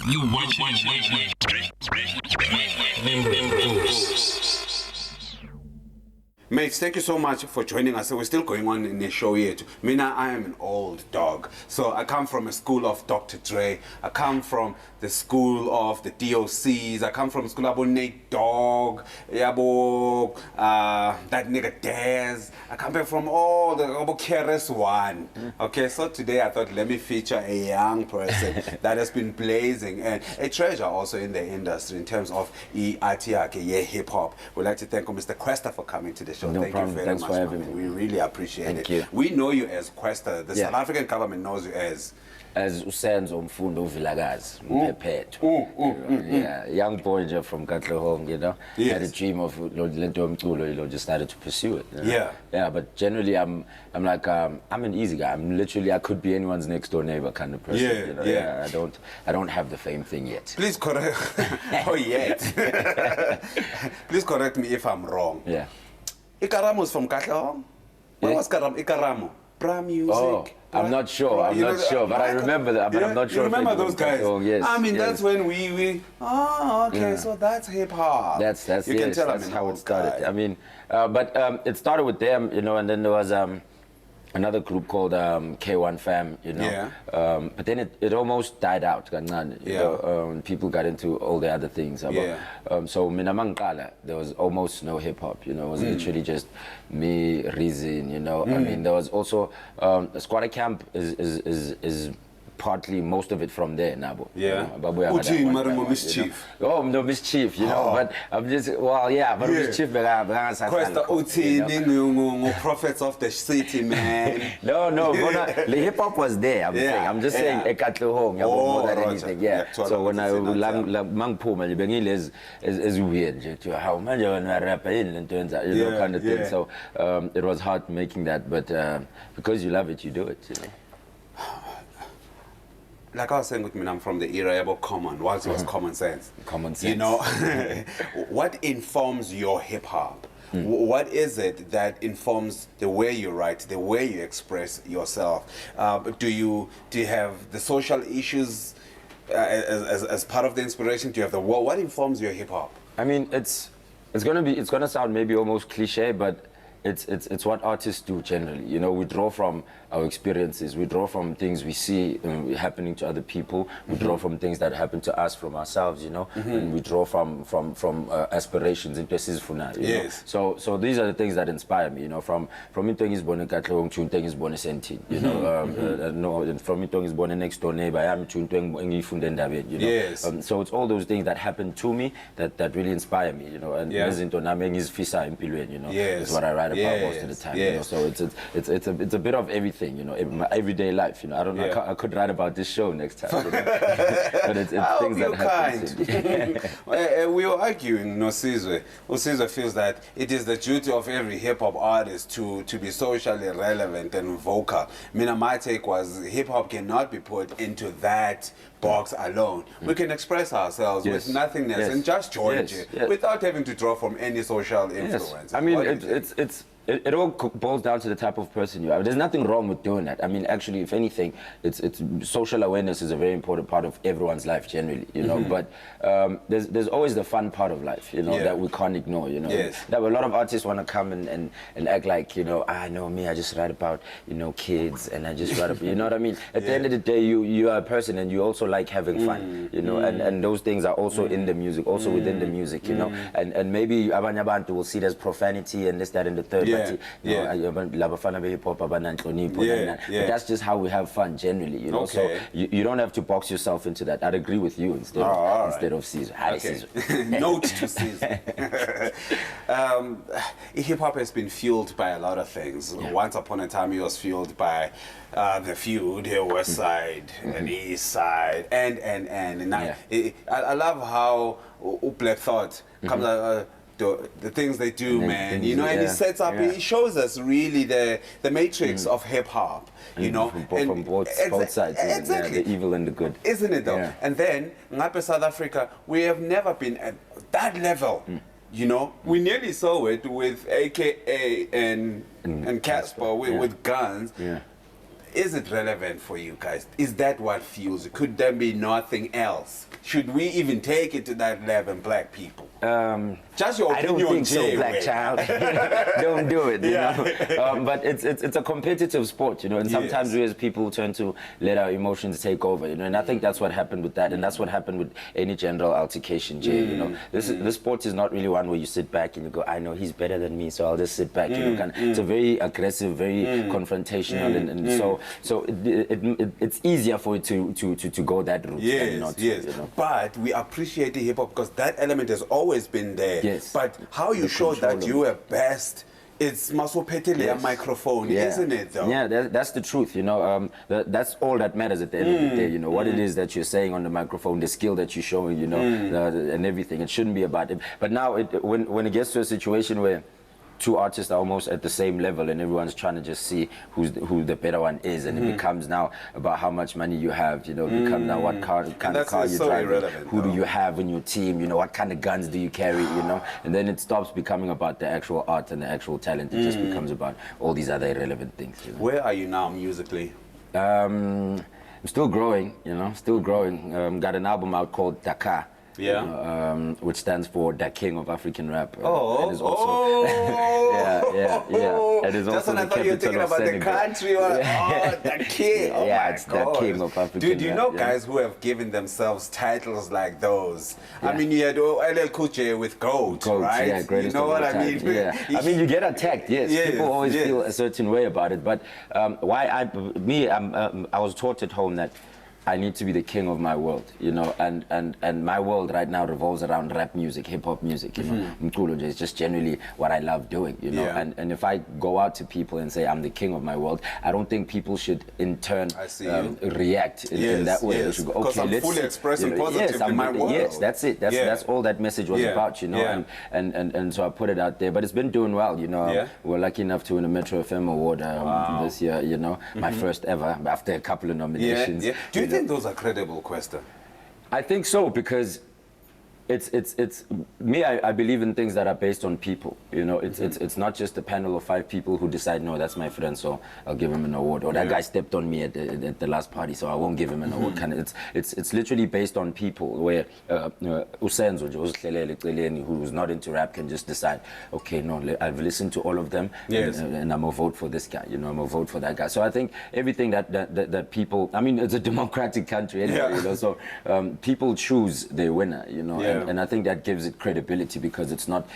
You watching Nimrod Nkosi. Mates, thank you so much for joining us. So we're still going on in the show yet. Mina, I am an old dog. So I come from a school of Dr. Dre. I come from the school of the DOCs. I come from a school of Nate Dogg, Yabo, that nigga Daz. I come back from all the KRS One. Okay, so today I thought let me feature a young person that has been blazing and a treasure also in the industry in terms of hip hop. We'd like to thank Mr. Kwesta for coming to the show. No Thank problem. you very Thanks much. for having Man. me. We really appreciate Thank it. you. We know you as Kwesta. The South African government knows you as Senzo Mfundo Vilakazi, yeah, young boy just from Katlehong, you know. Yes. Had a dream of just started to pursue it. You know? Yeah. Yeah, but generally I'm like I'm an easy guy. I could be anyone's next door neighbor kind of person. Yeah, you know? yeah. I don't have the fame thing yet. Please correct. Oh, yet. Please correct me if I'm wrong. Yeah. Ikaramo is from Katlehong? Where was Ikaramo? Bra music. Oh, I'm not sure. I'm not sure, but I remember that. But I'm not sure. You remember those guys? Oh, yes. I mean, yes. that's when we. Oh, okay. Yeah. So that's hip hop. That's you can tell that's I'm how an it old started. guy. I mean, but it started with them, you know, and then there was another group called K1 Fam, you know. Yeah. But then it almost died out. You know, people got into all the other things. Yeah. So Minamangala, there was almost no hip hop. You know, it was literally just me, Reason. You know, I mean, there was also Squatter Camp is partly most of it from there, Nabo. Yeah. Uchi Marimo Mischief. Oh, no Mischief, you know. But I'm just but Mischief. Kwesta Uti, prophets of the city, man. No, the hip hop was there. I'm just saying, Katlehong, more than anything. Yeah. So when I mang puma, is weird. How man you rap in turns out, you know, kind of thing. So it was hard making that, but because you love it, you do it. You know. Like I was saying with me, I'm from the era about common. Once it was common sense. Common sense. You know, what informs your hip hop? What is it that informs the way you write, the way you express yourself? Do you have the social issues as part of the inspiration? Do you have the what informs your hip hop? I mean, it's gonna sound maybe almost cliche, but it's what artists do generally. You know, we draw from our experiences, we draw from things we see happening to other people, we draw from things that happen to us, from ourselves, you know, and we draw from aspirations and places for now. Yes. So these are the things that inspire me, you know, from Intong is born in Katlehong to Intong is born in Sentin, you know, from Intong is born in next door neighbor, I am to Intong in David, you know. Yes. So it's all those things that happen to me that really inspire me, you know, and Intong Nameng is Fisa in Pilwen, you know. Yes. Is what I write about most of the time, you know. So it's a bit of everything, you know, my everyday life, you know. I don't know, I could write about this show next time, you know? But it's things that happen. We were arguing, no, Sizwe feels that it is the duty of every hip hop artist to be socially relevant and vocal. My take was hip hop cannot be put into that box alone. We can express ourselves with nothingness and just join it without having to draw from any social influence. I mean, it all boils down to the type of person you are. There's nothing wrong with doing that. I mean, actually, if anything, it's social awareness is a very important part of everyone's life generally, you know. But there's always the fun part of life, you know, that we can't ignore, you know. That a lot of artists want to come and act like, you know, I know me, I just write about, you know, kids, and I just write about, you know what I mean? At the end of the day, you are a person, and you also like having fun, you know, and those things are also in the music, also within the music, you know. And maybe abanye abantu will see it as profanity and this, that, and the third. But that's just how we have fun generally, you know. So you don't have to box yourself into that. I'd agree with you instead of Caesar. Note to Caesar. Hip hop has been fueled by a lot of things. Once upon a time, it was fueled by the feud, the West Side, and the East Side, and now I love how Black Thought comes out. The things they do, man, you know, and he sets up, he shows us really the matrix of hip hop, you know, from both sides, exactly, the evil and the good, isn't it though? And then Ngape South Africa, we have never been at that level. You know, we nearly saw it with AKA and Casper with guns. is it relevant for you guys? Is that what fuels it? Could there be nothing else? Should we even take it to that level, black people? Just your I don't opinion, think so, black child. Don't do it, you know. But it's a competitive sport, you know, and sometimes we as people tend to let our emotions take over, you know, and I think that's what happened with that, and that's what happened with any general altercation, Jay, you know. This sport is not really one where you sit back and you go, I know he's better than me, so I'll just sit back, you know. It's a very aggressive, very confrontational, and so it's easier for it to go that route. Yes, not, yes. You know. But we appreciate the hip hop because that element has always been there. Yes. But how you show that you are best, it's masopetele microphone, isn't it though? Yeah, that's the truth, you know. That's all that matters at the end of the day, you know. What it is that you're saying on the microphone, the skill that you're showing, you know, and everything. It shouldn't be about it. But now, when it gets to a situation where two artists are almost at the same level and everyone's trying to just see who the better one is, and it becomes now about how much money you have, you know, it becomes now what kind of car you drive, who do you have in your team, you know, what kind of guns do you carry, you know, and then it stops becoming about the actual art and the actual talent. It just becomes about all these other irrelevant things, you know? Where are you now musically? I'm still growing, you know, still growing. Got an album out called DAKAR. Yeah. Which stands for the King of Afrikan Rap. Oh, and is also, yeah. And is Just also when I the thought you were thinking capital of about the Senegal. country. Oh, the king. Oh Yeah, my it's the God. King of Afrikan Dude, you Rap, know yeah. guys who have given themselves titles like those. I Yeah. mean, you had LL Cool J with GOAT, right? Yeah, greatest You know of what all I time. mean? Yeah. I mean, you get attacked, yes. Yes, People always yes. feel a certain way about it, but I was taught at home that I need to be the king of my world, you know, and my world right now revolves around rap music, hip hop music, you know. Mculo is just generally what I love doing, you know. Yeah. And if I go out to people and say I'm the king of my world, I don't think people should in turn react in that way. They should go, okay, I'm let's fully expressing positive I'm in my world. Yes, that's it. That's all that message was about, you know. And so I put it out there, but it's been doing well, you know. We're lucky enough to win a Metro FM award this year, you know, my first ever after a couple of nominations. Do you think those are credible, Kwesta? I think so, because it's me. I believe in things that are based on people. You know, it's not just a panel of 5 people who decide, no, that's my friend, so I'll give him an award, or that guy stepped on me at the last party, so I won't give him an award. Kind of, it's literally based on people. Where Senzo Mfundo, who's not into rap, can just decide, okay, no, I've listened to all of them, and I'm gonna vote for this guy. You know, I'm gonna vote for that guy. So I think everything that people, I mean, it's a democratic country anyway, you know, so people choose their winner, you know. And I think that gives it credibility, because it's not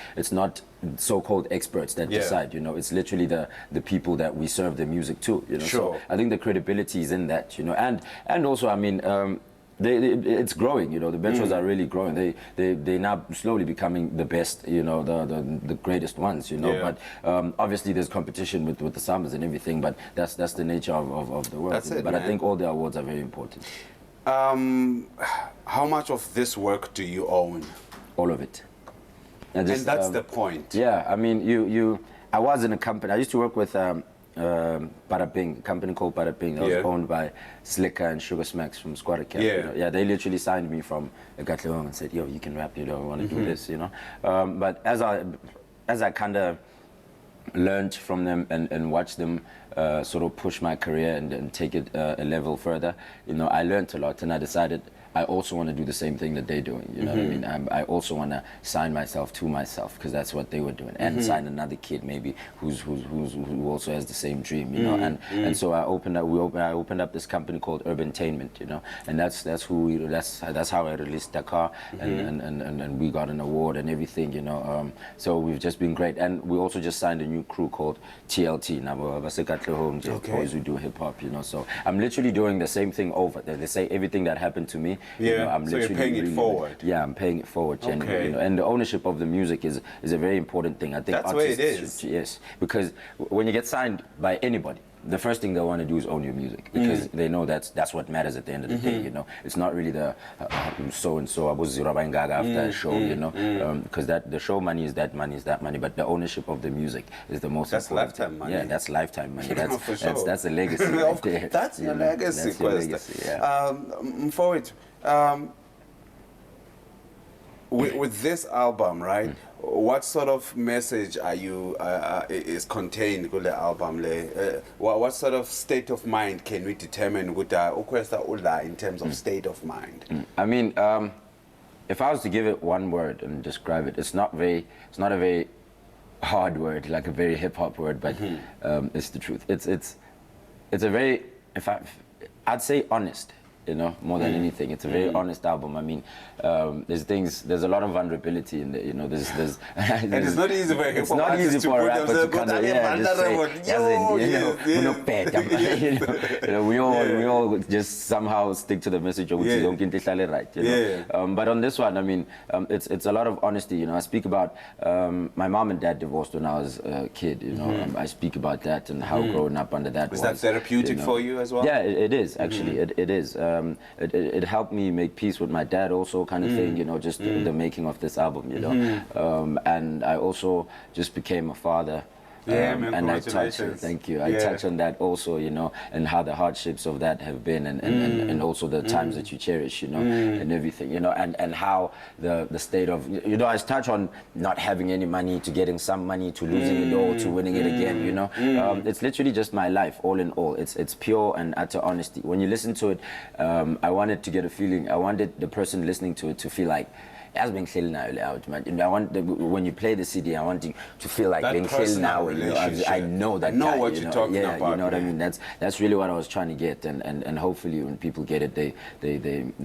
so-called experts that decide, you know. It's literally the people that we serve the music to, you know. Sure. So I think the credibility is in that, you know. And also, I mean, it's growing, you know. The Metros are really growing. They're now slowly becoming the best, you know, the greatest ones, you know. But obviously there's competition with the Sambas and everything, but that's the nature of the world. That's it, but man. I think all the awards are very important. How much of this work do you own? All of it. And that's the point. Yeah, I mean, I was in a company. I used to work with Paraping, a company called Paraping. That was owned by Slicker and Sugar Smacks from Squatter Camp. You know? Yeah, they literally signed me from Katlehong and said, yo, you can rap, you know, I want to do this, you know. But as I kind of learned from them and watched them sort of push my career and take it a level further, you know, I learned a lot, and I decided I also want to do the same thing that they're doing, you know what I mean? I also want to sign myself to myself, because that's what they were doing, and sign another kid maybe who also has the same dream, you know. And so I opened up this company called Urbantainment, you know, and that's how I released DAKAR, and we got an award and everything, you know. So we've just been great, and we also just signed a new crew called TLT. Now Katlehong, boys who do hip hop, you know. So I'm literally doing the same thing over. They say everything that happened to me. You know, I'm so literally you're paying it forward. Yeah, I'm paying it forward, genuinely, you know. And the ownership of the music is a very important thing. I think that's where it is. Yes, because when you get signed by anybody, the first thing they want to do is own your music, because they know that's what matters at the end of the day, you know. It's not really the so-and-so I was Zirabangaga after a show, you know, because the show money is that money, but the ownership of the music is the most important. That's lifetime money. Yeah, that's lifetime money. That's a legacy right there. That's your legacy, that's your legacy, Forward. With this album, right? what sort of message are you is contained in the album? What sort of state of mind can we determine with Kwesta Ula in terms of state of mind? I mean, if I was to give it one word and describe it, it's not a very hard word, like a very hip hop word, but it's the truth. It's a very, I'd say honest, you know, more than anything. It's a very honest album. I mean, there's a lot of vulnerability in there, you know, there's and it's not easy for it's not easy for a rapper to kind of, just say, we all just somehow stick to the message of which you don't get right, you know. But on this one, I mean, it's a lot of honesty, you know. I speak about my mom and dad divorced when I was a kid, you know. I speak about that and how growing up under that was. Is that therapeutic for you as well? Yeah, it is, actually. It is. It helped me make peace with my dad also, kind of thing, you know, just the making of this album, you know. And I also just became a father. Man, and I touch, thank you. I touch on that also, you know, and how the hardships of that have been, and also the times that you cherish, you know, and everything, you know, and how the state of, you know, I touch on not having any money to getting some money to losing it all to winning it again, you know. It's literally just my life, all in all. It's pure and utter honesty. When you listen to it, I wanted to get a feeling. I wanted the person listening to it to feel like, as being clean now, I want when you play the CD, I want you to feel like being clean now. You know, I know that. Know guy, what you're talking about. You know what I mean. That's really what I was trying to get, and hopefully when people get it, they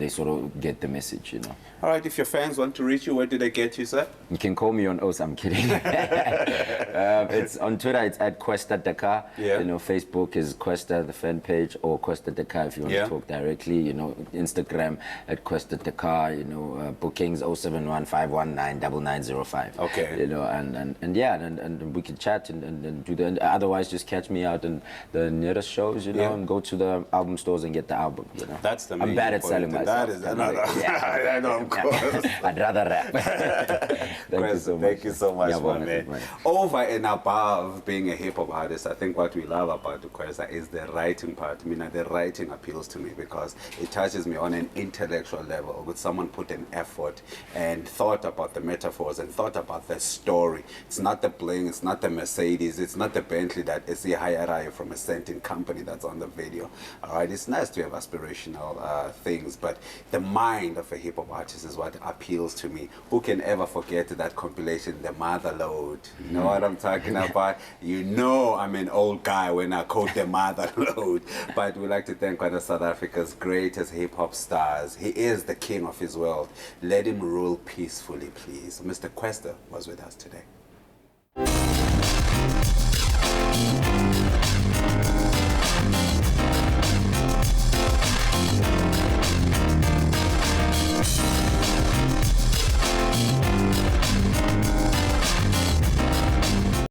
sort of get the message. You know. All right. If your fans want to reach you, where do they get you, sir? You can call me on Os. I'm kidding. It's on Twitter. It's at Kwesta DAKAR. Yeah. You know, Facebook is Kwesta the fan page, or Kwesta DAKAR if you want to talk directly. You know, Instagram at Kwesta DAKAR. You know, bookings 071-519-9905. Okay. You know, and we can chat and do the. Otherwise, just catch me out in the nearest shows, you know, and go to the album stores and get the album. You know. That's the. I'm bad at selling myself. That is another. I know, of course. I'd rather rap. Thank you so much. Thank you so much, man. Over and above being a hip hop artist, I think what we love about Kwesta is the writing part. I mean, the writing appeals to me because it touches me on an intellectual level. With someone put an effort and thought about the metaphors and thought about the story. It's not the bling, it's not the Mercedes, it's not the Bentley that is the higher from a scenting company that's on the video. All right, it's nice to have aspirational things, but the mind of a hip hop artist is what appeals to me. Who can ever forget that compilation, The Mother Load? You know what I'm talking about? You know I'm an old guy when I quote The Mother Load. But we'd like to thank one of South Africa's greatest hip hop stars. He is the king of his world. Let him rule peacefully, please. Mr. Kwesta was with us today.